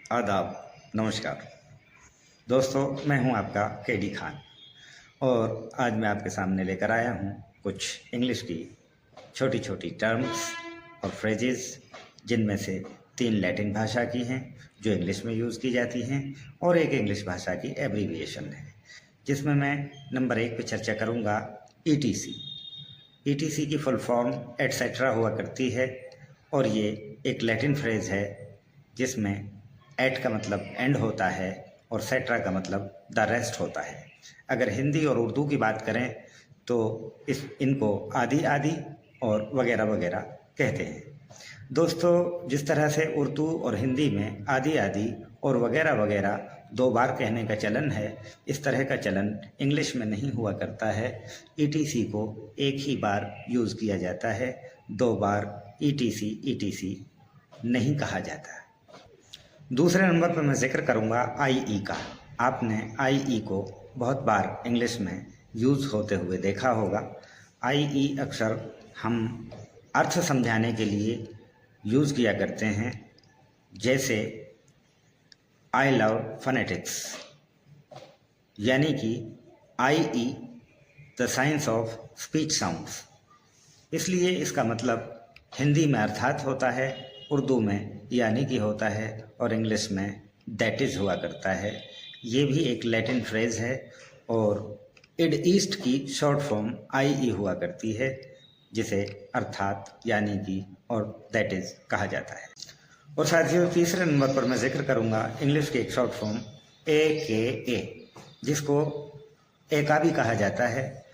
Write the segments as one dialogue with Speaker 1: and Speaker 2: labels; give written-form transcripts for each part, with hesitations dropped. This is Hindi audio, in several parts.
Speaker 1: आदाब, नमस्कार दोस्तों। मैं हूं आपका केडी खान और आज मैं आपके सामने लेकर आया हूं कुछ इंग्लिश की छोटी छोटी टर्म्स और फ्रेजेस, जिनमें से 3 लैटिन भाषा की हैं जो इंग्लिश में यूज़ की जाती हैं और एक इंग्लिश भाषा की एब्रीविएशन है, जिसमें मैं नंबर 1 पे चर्चा करूंगा ईटीसी। ईटीसी की फुल फॉर्म एटसेट्रा हुआ करती है और ये एक लैटिन फ्रेज है जिसमें एट का मतलब एंड होता है और सेट्रा का मतलब द रेस्ट होता है। अगर हिंदी और उर्दू की बात करें तो इनको आदि आदि और वगैरह वगैरह कहते हैं। दोस्तों, जिस तरह से उर्दू और हिंदी में आदि आदि और वगैरह वगैरह 2 बार कहने का चलन है, इस तरह का चलन इंग्लिश में नहीं हुआ करता है। ईटीसी को एक ही बार यूज़ किया जाता है, 2 बार ईटीसी नहीं कहा जाता। दूसरे नंबर पर मैं जिक्र करूंगा आईई का। आपने आईई को बहुत बार इंग्लिश में यूज़ होते हुए देखा होगा। आईई अक्सर हम अर्थ समझाने के लिए यूज़ किया करते हैं, जैसे आई लव फोनेटिक्स, यानी कि IE the science of speech sounds. इसलिए इसका मतलब हिंदी में अर्थात होता है, उर्दू में यानी कि होता है और इंग्लिश में दैट इज़ हुआ करता है। ये भी एक लैटिन फ्रेज है और इड ईस्ट की शॉर्ट फॉर्म आईई हुआ करती है, जिसे अर्थात यानी कि और दैट इज़ कहा जाता है। और साथियों, तीसरे नंबर पर मैं जिक्र करूँगा इंग्लिश की एक शॉर्ट फॉर्म AKA, जिसको एका भी कहा जाता है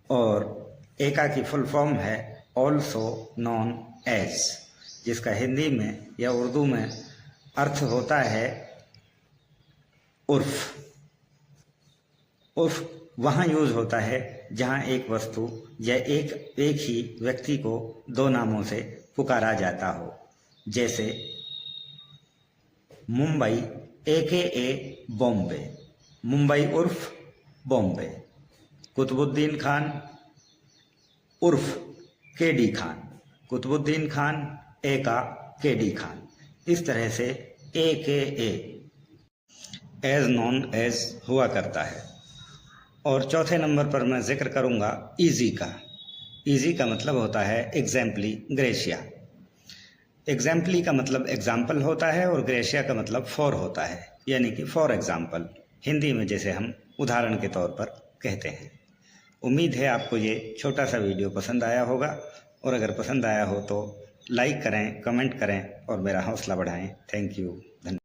Speaker 1: और एका की फुल फॉर्म है ऑल्सो नॉन एज, जिसका हिंदी में या उर्दू में अर्थ होता है उर्फ। उर्फ वहाँ यूज़ होता है जहाँ एक वस्तु या एक ही व्यक्ति को 2 नामों से पुकारा जाता हो, जैसे मुंबई AKA बॉम्बे, मुंबई उर्फ बॉम्बे। कुतुबुद्दीन खान उर्फ केडी खान, कुतुबुद्दीन खान एका केडी खान। इस तरह से AKA एज नॉन एज हुआ करता है। और चौथे नंबर पर मैं जिक्र करूंगा ईजी का। ईजी का मतलब होता है एग्जाम्पली ग्रेशिया। एग्जाम्पली का मतलब एग्जाम्पल होता है और ग्रेशिया का मतलब फॉर होता है, यानी कि फॉर एग्जाम्पल, हिंदी में जैसे हम उदाहरण के तौर पर कहते हैं। उम्मीद है आपको ये छोटा सा वीडियो पसंद आया होगा, और अगर पसंद आया हो तो लाइक करें, कमेंट करें और मेरा हौसला बढ़ाएं। Thank you.